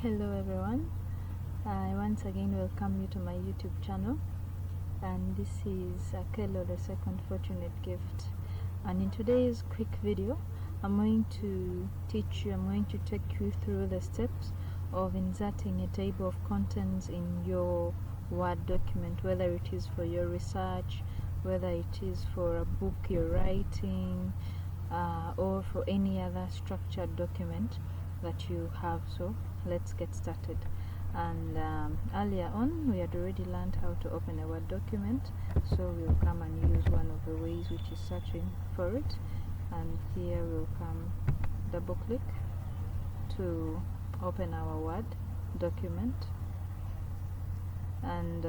Hello everyone, I once again welcome you to my YouTube channel, and this is Akello, the second fortunate gift. And in today's quick video I'm going to take you through the steps of inserting a table of contents in your Word document, whether it is for your research, whether it is for a book you're writing, or for any other structured document that you have. So let's get started. And earlier on we had already learned how to open a Word document, so we'll come and use one of the ways, which is searching for it. And here we'll come double click to open our Word document, and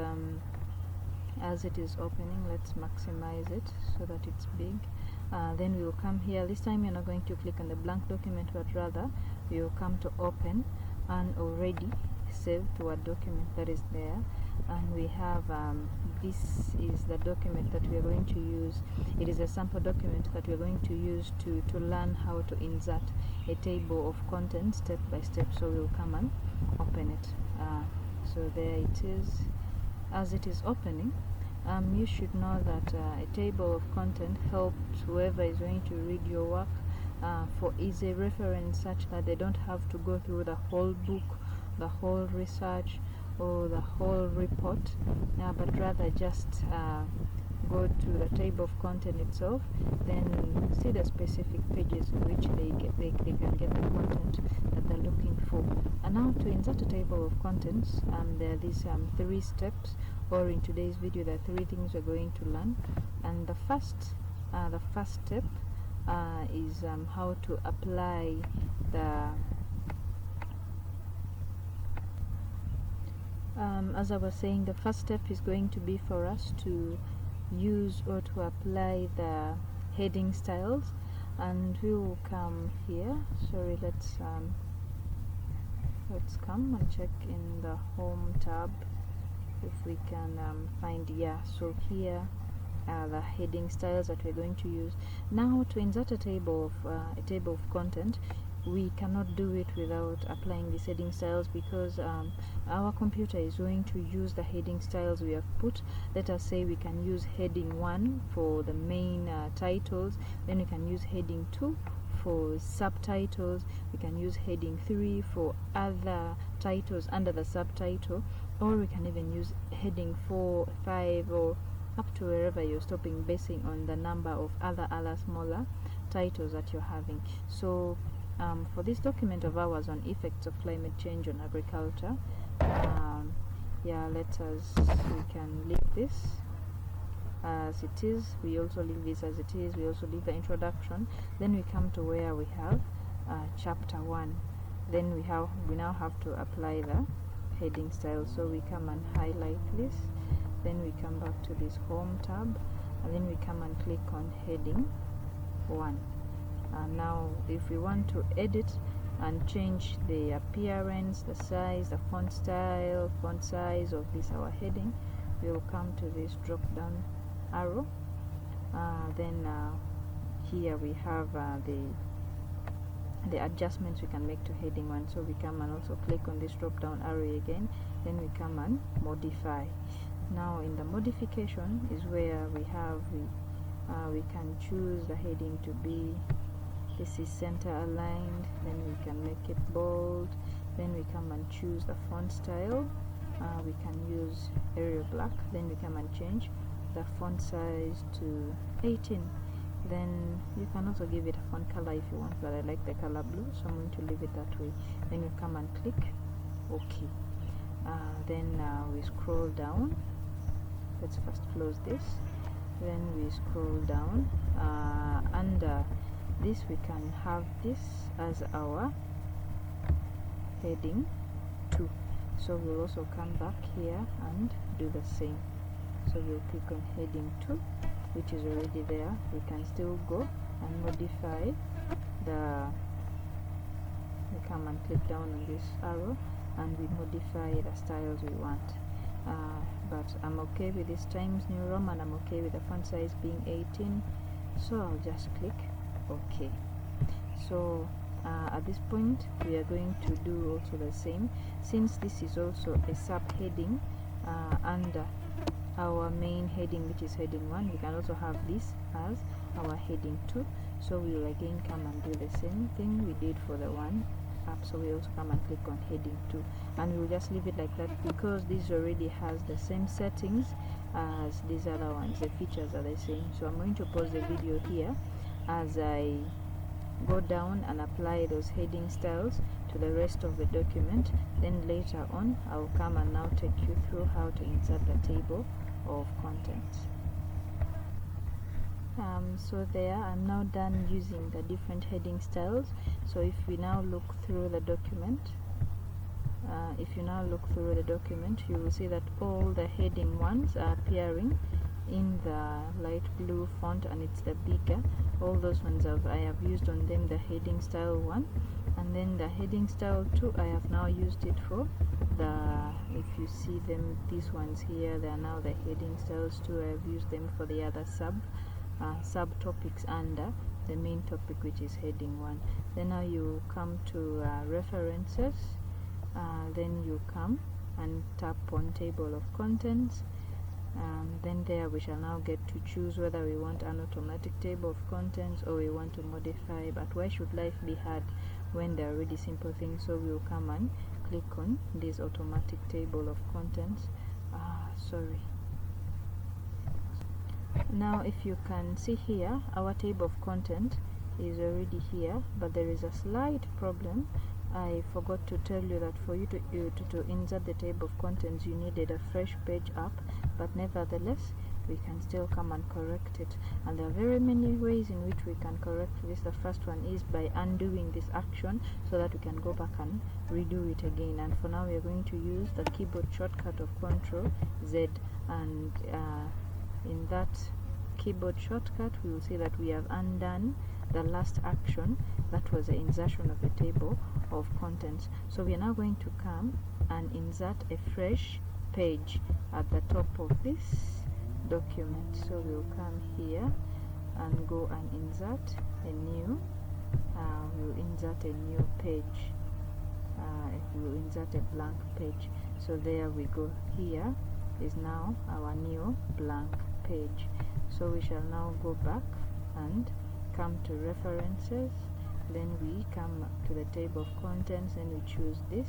as it is opening, let's maximize it so that it's big. Then we will come here. This time you're not going to click on the blank document, but rather you will come to open an already saved Word document that is there. And we have this is the document that we are going to use. It is a sample document that we are going to use to learn how to insert a table of contents step by step. So we'll come and open it. So there it is. As it is opening, you should know that a table of content helps whoever is going to read your work for easy reference, such that they don't have to go through the whole book, the whole research, or the whole report, but rather just go to the table of content itself, then see the specific pages in which they can get the content that they're looking for. And now to insert a table of contents, there are these 3 steps, or in today's video there are 3 things we're going to learn. And the first step is how to apply the as I was saying, the first step is going to be for us to use or to apply the heading styles. And we will come here. Sorry, let's come and check in the home tab if we can find, so here are the heading styles that we're going to use. Now to insert a table of content, we cannot do it without applying these heading styles, because our computer is going to use the heading styles we have put. Let us say we can use heading 1 for the main titles, then we can use heading 2 for subtitles, we can use heading 3 for other titles under the subtitle, or we can even use heading 4, 5, or up to wherever you're stopping, basing on the number of other smaller titles that you're having. So for this document of ours on effects of climate change on agriculture, we can leave this as it is. We also leave this as it is. We also leave the introduction. Then we come to where we have chapter 1. Then we now have to apply the heading style. So we come and highlight this. Then we come back to this home tab, and then we come and click on heading 1. Now if we want to edit and change the appearance, the size, the font style, font size of this our heading, we will come to this drop down arrow. Then here we have the adjustments we can make to heading 1. So we come and also click on this drop down arrow again, then we come and modify. Now in the modification is where we can choose the heading to be, this is center aligned, then we can make it bold. Then we come and choose the font style. We can use Arial Black. Then we come and change the font size to 18. Then you can also give it a font color if you want, but I like the color blue, so I'm going to leave it that way. Then you come and click OK. Then we scroll down. Let's first close this. Then we scroll down. Under this we can have this as our heading 2. So we'll also come back here and do the same. So we'll click on heading 2, which is already there. We can still go and modify we come and click down on this arrow and we modify the styles we want. But I'm okay with this Times New Roman, I'm okay with the font size being 18, so I'll just click OK. So At this point we are going to do also the same, since this is also a subheading under our main heading, which is heading 1. We can also have this as our heading 2, so we will again come and do the same thing we did for the one up. So we also come and click on heading 2, and we will just leave it like that because this already has the same settings as these other ones. The features are the same. So I'm going to pause the video here as I go down and apply those heading styles to the rest of the document. Then later on I'll come and now take you through how to insert the table of contents. So there, I'm now done using the different heading styles. So if we now look through the document, you will see that all the heading ones are appearing in the light blue font, and it's the bigger. All those ones I have used on them the heading style 1, and then the heading style 2 I have now used it for the, if you see them, these ones here, they are now the heading styles 2. I have used them for the other subtopics under the main topic, which is heading 1. Then now you come to references, then you come and tap on table of contents. Then there we shall now get to choose whether we want an automatic table of contents or we want to modify. But why should life be hard when there are already simple things? So we'll come and click on this automatic table of contents. Now if you can see here, our table of content is already here, but there is a slight problem. I forgot to tell you that for you to insert the table of contents, you needed a fresh page up, but nevertheless we can still come and correct it, and there are very many ways in which we can correct this. The first one is by undoing this action so that we can go back and redo it again. And for now we are going to use the keyboard shortcut of Ctrl Z, and in that keyboard shortcut we will see that we have undone the last action, that was the insertion of the table of contents. So we are now going to come and insert a fresh page at the top of this document. So we'll come here and go and insert a new page. We'll insert a blank page. So there we go. Here is now our new blank page. So we shall now go back and come to references, then we come to the table of contents and we choose this,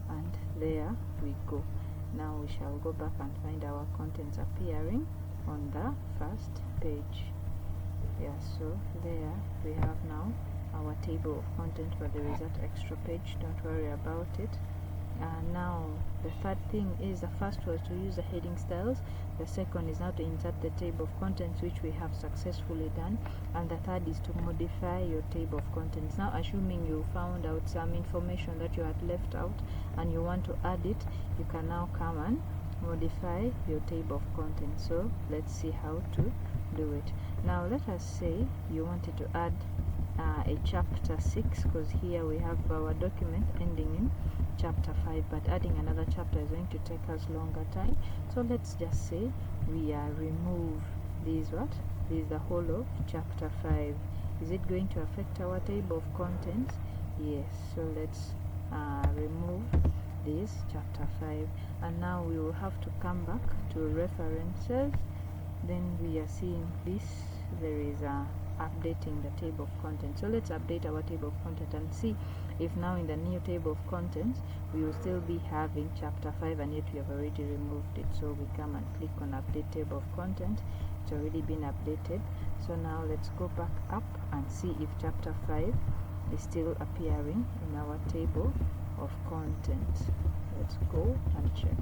and there we go. Now we shall go back and find our contents appearing on the first page. So there we have now our table of content, but there is that extra page, don't worry about it. Now the third thing is, the first was to use the heading styles, the second is now to insert the table of contents, which we have successfully done, and the third is to modify your table of contents. Now assuming you found out some information that you had left out and you want to add it, you can now come and modify your table of contents. So let's see how to do it. Now let us say you wanted to add a chapter 6, because here we have our document ending in chapter 5, but adding another chapter is going to take us longer time. So let's just say we remove this. This is the whole of chapter 5. Is it going to affect our table of contents? Yes. So let's remove this chapter 5, and now we will have to come back to references. Then we are seeing this, there is updating the table of contents. So let's update our table of content and see if now in the new table of contents we will still be having chapter 5, and yet we have already removed it. So we come and click on update table of content. It's already been updated. So now let's go back up and see if chapter 5 is still appearing in our table of contents. Let's go and check.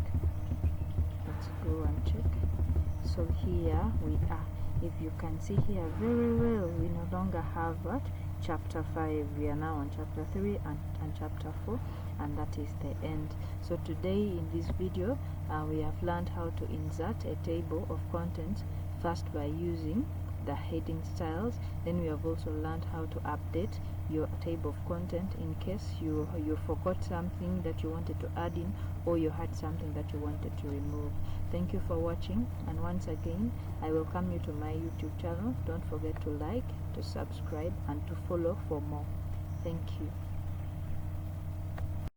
So here we are. If you can see here very well, we no longer have chapter 5. We are now on chapter 3 and chapter 4, and that is the end. So today in this video we have learned how to insert a table of contents, first by using the heading styles. Then we have also learned how to update your table of content in case you forgot something that you wanted to add in, or you had something that you wanted to remove. Thank you for watching, and once again I welcome you to my YouTube channel. Don't forget to like, to subscribe, and to follow for more. Thank you.